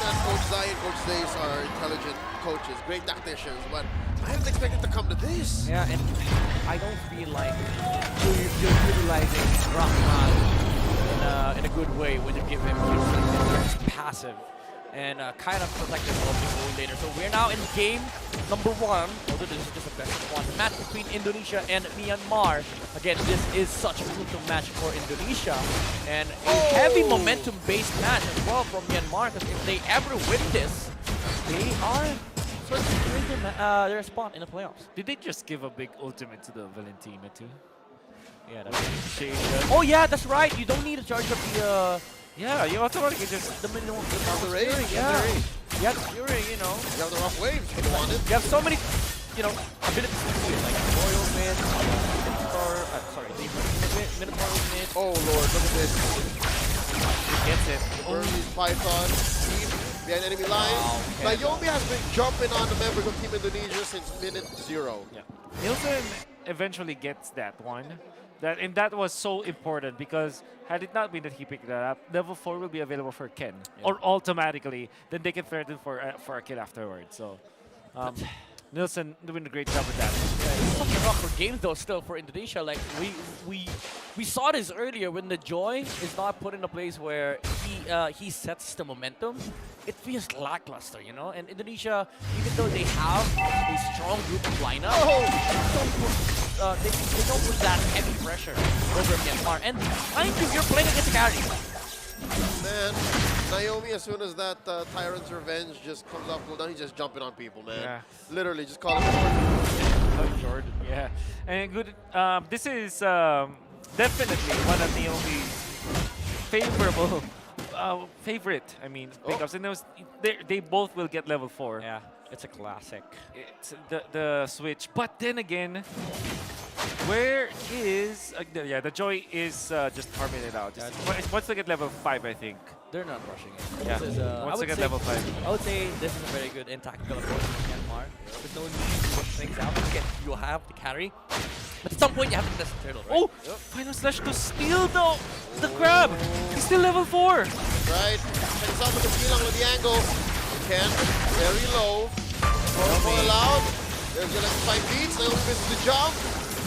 that Coach Zai and Coach Zace are intelligent coaches, great tacticians, but I didn't expect it to come to this. Yeah, and I don't feel like you're utilizing Rahman in a good way when you give him just passive and kind of protect him a bit later. So we're now in game number 1, although this is just a best of 1 match between Indonesia and Myanmar. Again, this is such a brutal match for Indonesia and a heavy momentum-based match as well from Myanmar, because if they ever win this, they are sort of securing their spot in the playoffs. Did they just give a big ultimate to the Valentina too? Yeah, that's Shade. oh yeah, that's right. You don't need to charge up the Yeah, you automatically just the minimum The rage, yeah. the rage. You have Fury, you know. You have the rough waves if you want it. You have so many, you know, abilities to do it, like Royal Mid, Minotaur, sorry, Minotaur Mid. Oh lord, look at this. he gets it. Burmese Python, deep behind enemy lines. Wow, okay. Naomi has been jumping on the members of Team Indonesia since minute 0. Yeah. Nielsen eventually gets that one. And that was so important, because had it not been that he picked that up, level 4 will be available for Ken, or automatically. Then they can threaten for a kill afterwards. So Nielsen doing a great job with that. It's such an awkward game though still for Indonesia. Like we saw this earlier when the Joy is not put in a place where he sets the momentum. It feels lackluster, you know. And Indonesia, even though they have a strong group of lineup, they don't put that heavy pressure over Myanmar. And mind you, you're playing against a carry. Man, Naomi, as soon as that Tyrant's Revenge just comes off cooldown, he's just jumping on people, man. Yeah. Literally, just call him Jordan. Yeah, and good. This is definitely one of Naomi's favorable favorite. I mean, pickups, and they both will get level 4. Yeah, it's a classic. It's the switch, but then again, where is the Joy is just farming it out. Once they get level 5, I think. They're not rushing it. Yeah. This is, Once they get level 5. I would say this is a very good and tactical approach from Myanmar. There's no need to push things out. You'll have the carry. But at some point, you have to test the turtle, right? Oh! Final slash to steal the grab! He's still level 4! right. And it's up with the Gilang with the angle. Ken, very low. Protocol allowed. There's gonna find beats. Naomi misses the jump.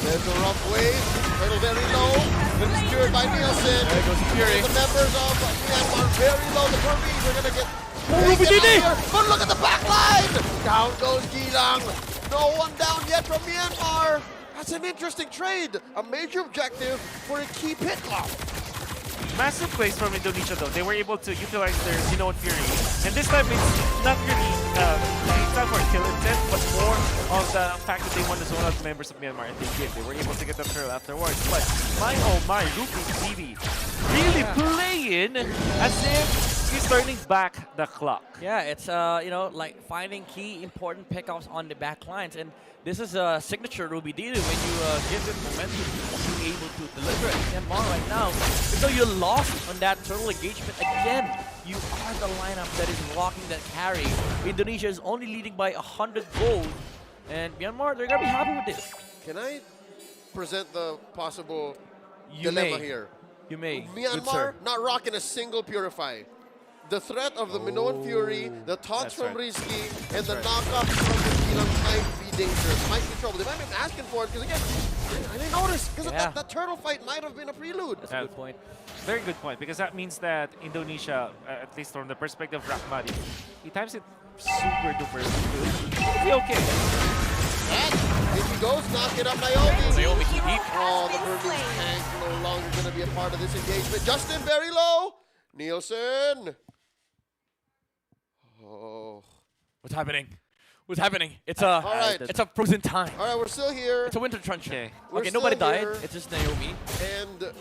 There's a rough wave. Turtle very low. But it's secured by Nielsen. There goes Fury. The members of Myanmar very low. The Burmese are gonna get. But look at the back line! Down goes Gilang. No one down yet from Myanmar. That's an interesting trade. A major objective for a key pit lock. Massive plays from Indonesia though. They were able to utilize their Xenoan Fury. And this time it's not really, it's not for kill intent, but more of the fact that they want the zone out members of Myanmar, and they did. They were able to get the turtle afterwards. But my oh my, Rupee TV really playing as if he's turning back the clock. Yeah, it's you know, like finding key important pickups on the back lines, and this is a signature Ruby Didi when you give it momentum to be able to deliver at Myanmar right now. Even though you lost on that turtle engagement again, you are the lineup that is rocking that carry. Indonesia is only leading by 100 gold, and Myanmar, they're gonna be happy with this. Can I present the possible You dilemma may. here? You may. Good Myanmar sir. not rocking a single Purify. The threat of the Minoan Fury, the taunts from Rizky, and the knockups from the Gilang might be dangerous, might be trouble. They might be asking for it, because again, I didn't notice, because that turtle fight might have been a prelude. That's a good point. Very good point, because that means that Indonesia, at least from the perspective of Rahmadi, he times it super duper good. It'll be okay. And if he goes, knock it up, Naomi. Naomi, he beat. Oh, the Burmese tank no longer going to be a part of this engagement. Justin very low. Nielsen. Oh. What's happening? What's happening? It's a right. it's a frozen time. All right, we're still here. It's a winter truncheon. Okay. We're Okay, nobody still died. here. It's just Naomi. And Zippy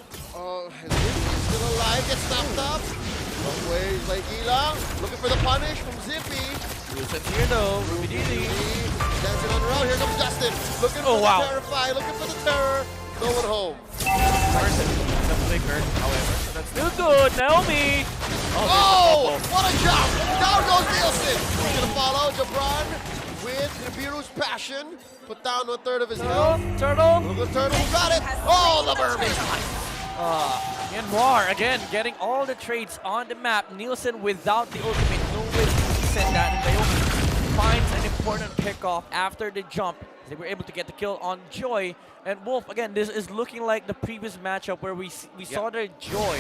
is still alive, gets snapped up. Ways like Gilang, looking for the punish from Zippy. Nielsen here though. Ruby Didi. Dancing on around, here comes Justin. Looking for the Terrify, looking for the terror. No one home. Carson, the flicker, however. That's still good. Naomi. Oh, what a jump! Down goes Nielsen. He's gonna follow Jabron with Nibiru's passion. Put down 1/3 of his health. Turtle. Look at the turtle, got it. Oh, the Burmese. Myanmar, again, getting all the trades on the map. Nielsen without the ultimate, no way to send that. And Naomi finds an important pickoff after the jump. They were able to get the kill on Joy. And Wolf, again, this is looking like the previous matchup where we saw that Joy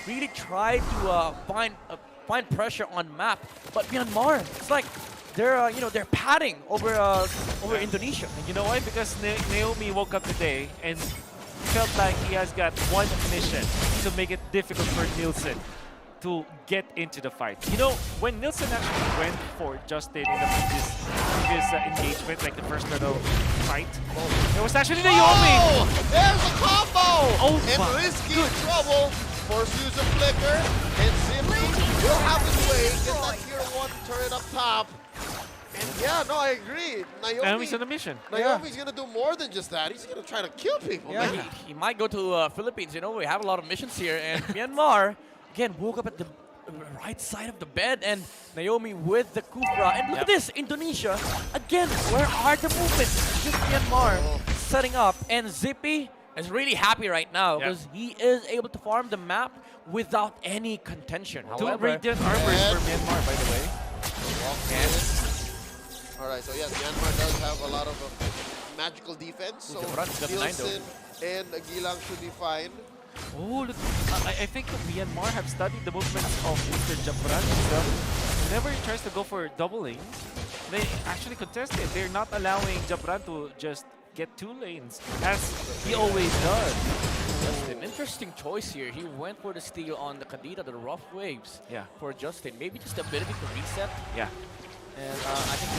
really tried to find pressure on map. But Myanmar, it's like they're they're padding over Indonesia. And you know why? Because Naomi woke up today and felt like he has got one mission to make it difficult for Nielsen to get into the fight. You know, when Nielsen actually went for Justin in the previous engagement, like the first little fight, it was actually Naomi. Oh, there's a combo! Oh and my Risky in trouble. Force use a flicker, and Zippy will have his way. Get that tier 1 turret up top. And yeah, no, I agree. Naomi's on a mission. Naomi's gonna do more than just that. He's gonna try to kill people. Yeah, man. he might go to Philippines. You know, we have a lot of missions here. And Myanmar, again, woke up at the right side of the bed. And Naomi with the Kufra. And look at this, Indonesia. Again, where are the movements? Just Myanmar setting up. And Zippy is really happy right now because he is able to farm the map without any contention. Two However, Radiant armors for Myanmar, by the way. Alright, so yes, Myanmar does have a lot of magical defense. So Nielsen and Gilang should be fine. Oh, look, I think Myanmar have studied the movements of Mr. Jabran himself. Whenever he tries to go for double lanes, they actually contest it. They're not allowing Jabran to just get 2 lanes, as he always does. Justin, interesting choice here. He went for the steal on the Kadita, the rough waves. For Justin, maybe just a bit of it to reset. And I think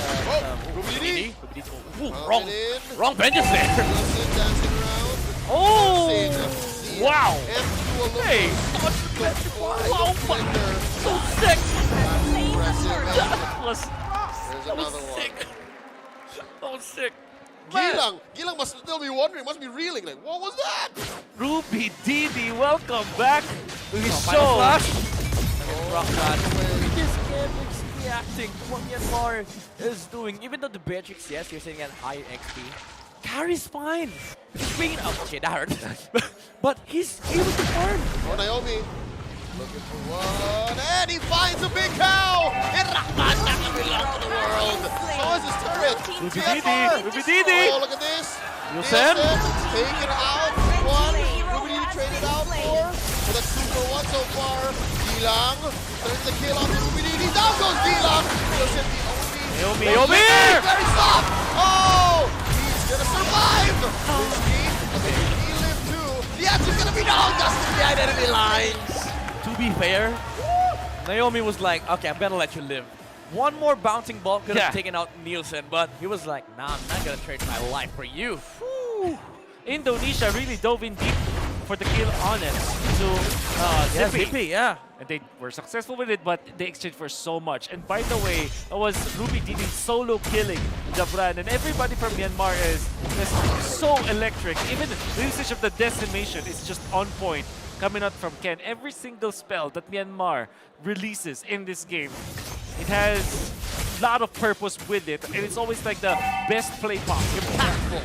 Rubini. Wrong vengeance there. Nielsen dancing around. Oh! Wow! Hey! Wow! So sick! That was There's another one. sick. So sick. Gilang must still be wondering, must be reeling, like, what was that? Ruby Didi, welcome back to his Final show. flash. Rock that. This game is reacting to what Myanmar is doing. Even though the Beatrix, yes, you're sitting at high XP. Carry's fine. He's bringing up. Okay, that hurt. But he's able to farm. Oh, Naomi. Looking for one. And he finds a big cow. And Rahman doesn't belong to the world. So is his turret. Ruby Didi. Ruby Didi. Oh, look at this. Nielsen. Taken out. One. Ruby Didi traded out for. So that's 2 for 1 so far. Gilang turns the kill on Ruby Didi. Down goes Gilang. Nielsen the only. Naomi. Very soft. Oh, he's gonna survive. Risky. He lived too. The answer's gonna be no. Just the identity lines. To be fair, Naomi was like, okay, I better let you live. One more bouncing ball could have taken out Nielsen, but he was like, nah, I'm not gonna trade my life for you. Whew. Indonesia really dove in deep for the kill on it to Zippy. And they were successful with it, but they exchanged for so much. And by the way, it was Ruby Didi solo killing Jabran, and everybody from Myanmar is so electric. Even the usage of the decimation is just on point. Coming out from Ken, every single spell that Myanmar releases in this game, it has a lot of purpose with it, and it's always like the best play pop, impactful.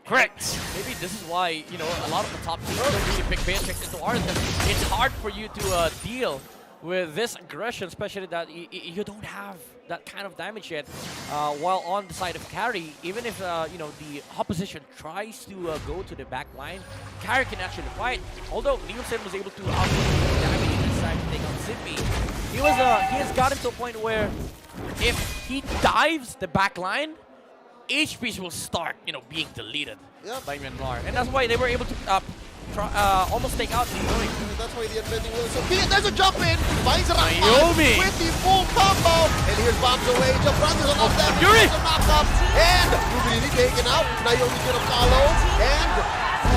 Correct. Maybe this is why, you know, a lot of the top teams don't really pick Beatrix into ours, because it's hard for you to deal with this aggression, especially that you don't have that kind of damage yet. While on the side of carry, even if you know, the opposition tries to go to the back line, carry can actually fight. Although Nielsen was able to output damage inside to take on Zippy, he has gotten to a point where if he dives the back line, HPs will start, you know, being deleted by Myanmar, and that's why they were able to almost take out Naomi. That's why the advantage was so big. There's a jump in. Finds Naomi with the full combo. And here's bombs away. Jump runs is enough damage. Yuri. Knocked up. And Ruby taken out. Naomi's gonna follow. And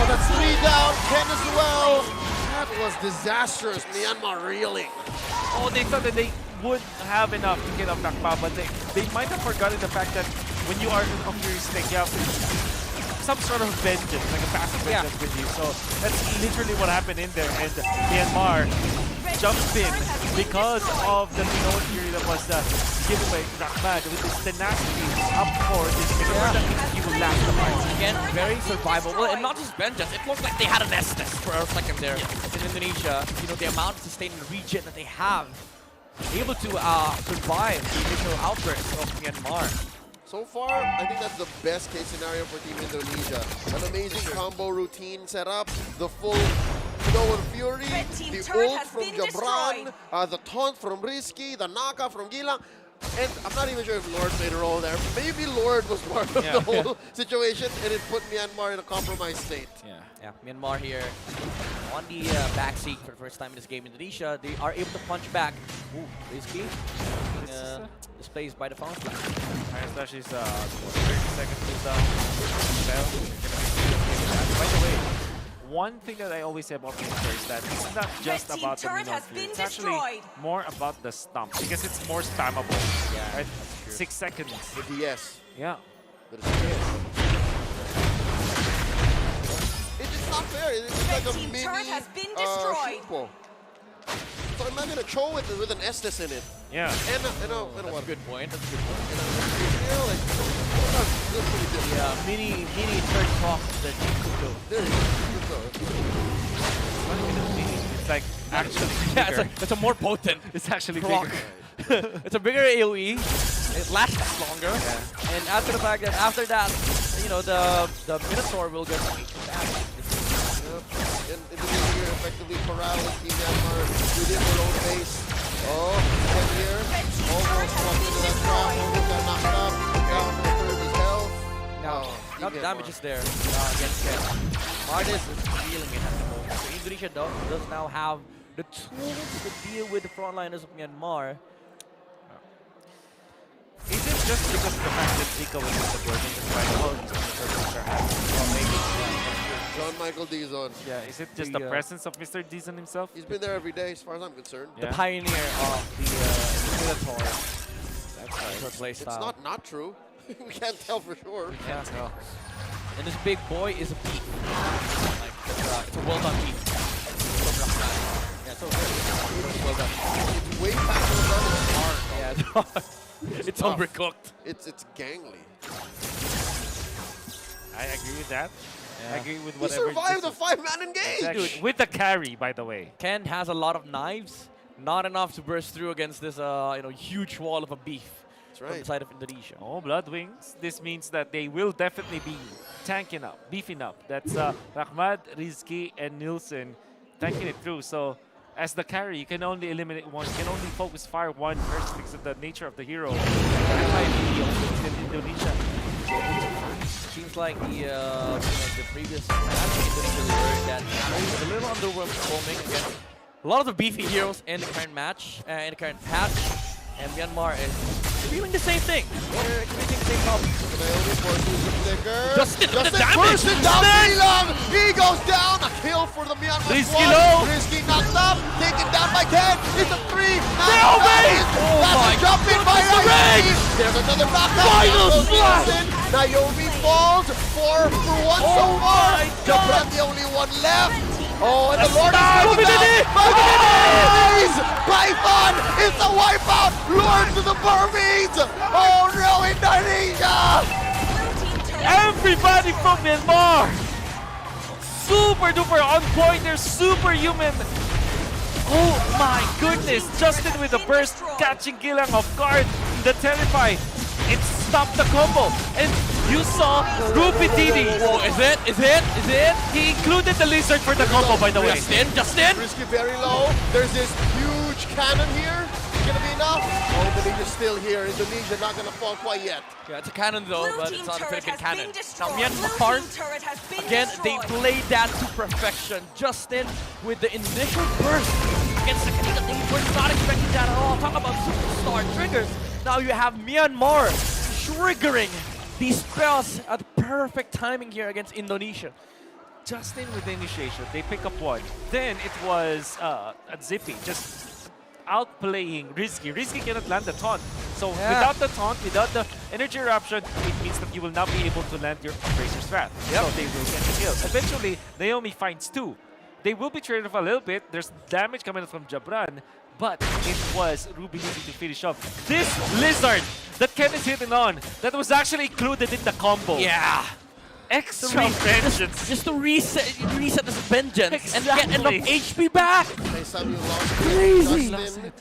that's 3 down. Ken as well. That was disastrous. Myanmar reeling. Oh, they thought that they would have enough to get up Nakpa, but they might have forgotten the fact that when you are on your stake, you have some sort of vengeance, like a passive vengeance with you. So that's literally what happened in there, and Myanmar jumped in because of the Minoan Fury that was given by Rahmad with his tenacity up for this he will last the fight. Again, very survivable, and not just vengeance. It looks like they had an Estes for a second there in Indonesia. You know, the amount of sustained regen that they have, able to survive the initial outburst of Myanmar. So far, I think that's the best case scenario for Team Indonesia. An amazing combo routine set up, the full Minoan Fury, the ult from Jabran, the taunt from Risky, the Naka from Gilang. And I'm not even sure if Lord played a role there. Maybe Lord was part of the whole situation, and it put Myanmar in a compromised state. Yeah, Myanmar here on the backseat for the first time in this game. Indonesia, they are able to punch back. Ooh, Risky. Displaced by the Fawn Flash. Iron Slash is 30 seconds cooldown. By the way, one thing that I always say about Myanmar is that it's not just about the Minoan Fury. It's actually more about the stomp because it's more spammable. Yeah, right? 6 seconds. The DS. Yeah. It's not fair. It's like a mini Shupo. So imagine a Cho with an Estes in it. Yeah. And That's a good point. That's a good point. you know, like, that's pretty good. Yeah, mini third talk that Jikuto. There you go. It's like actually bigger. It's a more potent. It's actually proc. bigger. It's a bigger AoE. It lasts longer. Yeah. And after the fact that after that, you know, the Minotaur will get damage. And Indonesia effectively corralling Team Myanmar within their own base. Oh, and here, almost walked into that trap, almost got knocked up, down to his health. Now the damage is there against Ken. Artist is feeling it at the moment. So Indonesia does now have the tools to deal with the frontliners of Myanmar. Is it just because of the fact that Zika was in the building despite all these tournaments are happening? Or maybe John Michael Dizon. yeah, is it just the presence of Mr. Dizon himself? He's been there every day as far as I'm concerned. The pioneer of the Minotaur. That's right. Play It's style. not true. We can't tell for sure. Yeah, no. And this big boy is a beef. Like, it's a well done beef. So yeah, so good. Well done. It's way past well done. It's hard. Yeah, it's tough. overcooked. It's gangly. I agree with that. Yeah. I agree with He whatever. survived the 5-man engage, Exactly. dude. With the carry, by the way. Ken has a lot of knives, not enough to burst through against this huge wall of a beef from the side of Indonesia. Oh, Blood Wings. This means that they will definitely be tanking up, beefing up. That's Rahmad, Rizky, and Nielsen tanking it through. So, as the carry, you can only eliminate one. You can only focus fire one first because of the nature of the hero. That might be in Indonesia. Seems like the previous match, Indonesia learned that Myanmar was a little underperforming against a lot of the beefy heroes in the current match, in the current patch, and Myanmar is feeling the same thing. They're experiencing the same problem. Justin with the damage! Justin down Gilang! He goes down! A kill for the Myanmar Risky squad. low! Risky knocked up, taken down by Ken. It's a 3! Naomi! Oh That's my a jump in by goodness, the Naomi! There's another knockout! Final Down goes slash! Nielsen. Naomi falls 4 for 1 so Oh far! my Jabran God! the only one left! Oh, and the That's Lord is down. taken down! Burmese! Python! It's a wipeout! Lord to the Burmese! Oh no, Indonesia! Everybody from Myanmar! Super duper on point, they're superhuman! Oh my goodness! Justin with the burst, catching Gilang off guard. The Terrify, it stopped the combo. And you saw Ruby Didi. Oh, is it? He included the lizard for the combo, by the way. Justin! Risky very low. There's this huge cannon here. Is gonna be enough? Oh, Indonesia's still here. Indonesia not gonna fall quite yet. Yeah, it's a cannon though, but it's not a Philippine cannon. Now Blue Myanmar, team turret has been again, they destroyed. played that to perfection. Justin with the initial burst against the Kanina, they were not expecting that at all. Talk about superstar triggers. Now you have Myanmar triggering these spells at perfect timing here against Indonesia. Justin with the initiation, they pick up one. Then it was a Zippy, just outplaying Risky. Risky cannot land the taunt. So without the taunt, without the energy eruption, it means that you will not be able to land your Razor's Wrath. So they will get the kill. Eventually, Naomi finds 2. They will be traded off a little bit. There's damage coming from Jabran, but it was Ruby needing to finish off this Lizard that Ken is hitting on. That was actually included in the combo. Yeah. Extra vengeance. Just to reset this vengeance and get enough Exactly. HP back. Hey, Samuel lost Crazy. Justin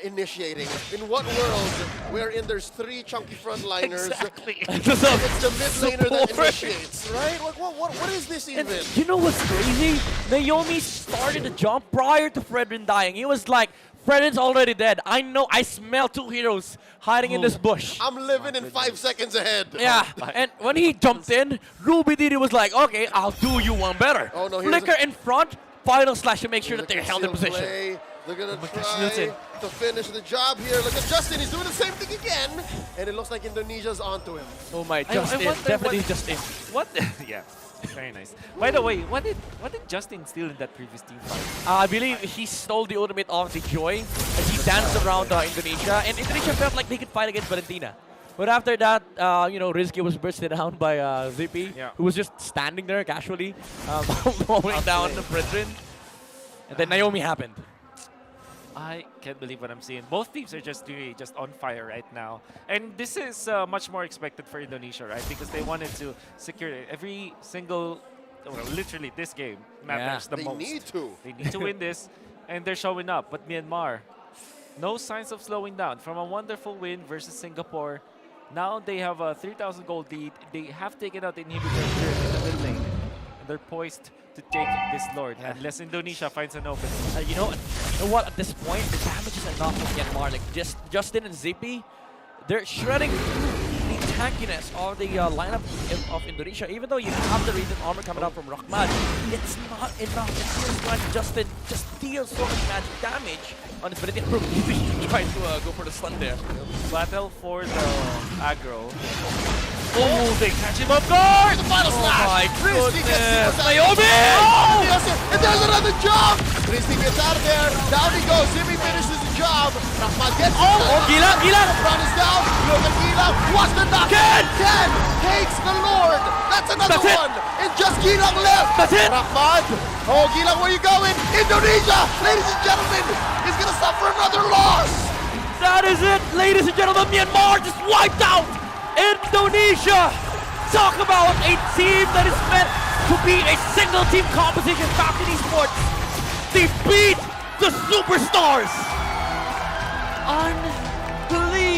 initiating. In what world wherein there's 3 chunky frontliners? Exactly. It's the mid laner that Support. initiates, right? Like, what is this And even? you know what's crazy? Naomi started the jump prior to Fredrin dying. He was like, Fredrin's already dead. I know, I smell 2 heroes hiding in this bush. I'm living in 5 seconds ahead. Yeah, and when he jumped in, Ruby Didi was like, okay, I'll do you one better. Oh, no, here's Flicker in front, final slash to make sure that they're held in Concealed position. play. They're gonna gosh, try Newton. to finish the job here. Look at Justin, he's doing the same thing again. And it looks like Indonesia's onto him. Oh my, I Justin, wonder definitely what- Justin. What? Yeah. Very nice. By the way, what did Justin steal in that previous team fight? I believe he stole the ultimate of the Joy as he danced around Indonesia, and Indonesia felt like they could fight against Valentina. But after that, you know, Rizky was bursted down by Zippy, Yeah. who was just standing there casually, mowing down Fredrin. And then Naomi happened. I can't believe what I'm seeing. Both teams are just really just on fire right now. And this is much more expected for Indonesia, right? Because they wanted to secure every single, well, literally this game matters the They most. need to. They need to win this, and they're showing up. But Myanmar, no signs of slowing down. From a wonderful win versus Singapore, now they have a 3,000 gold lead. They have taken out the inhibitor here in the mid lane. And they're poised to take this Lord, unless Indonesia finds an opening. You know what? At this point, the damage is enough for Myanmar. Like Justin and Zippy, they're shredding the tankiness of the lineup of Indonesia. Even though you have the radiant armor coming out from Rahmat, it's not enough. It feels like Justin just deals so much magic damage on his ability. He's trying to go for the stun there. Battle for the aggro. Oh, they catch him off guard! The final slash! my Rizky gets goodness. out. Naomi! Oh! Yes, and there's another jump! Rizky gets out of there. Down he goes. Zimmy finishes the job. Rahmat gets Oh, Gilang, Gilang! Brown is down. Look at Gilang. Watch the knock. Ken! Ken takes the Lord. That's another That's it. one. It's just Gilang left. That's it. Rahmat. Oh, Gilang, where you going? Indonesia, ladies and gentlemen, is going to suffer another loss. That is it, ladies and gentlemen. Myanmar just wiped out Indonesia. Talk about a team that is meant to be a single team competition back in esports. They beat the superstars.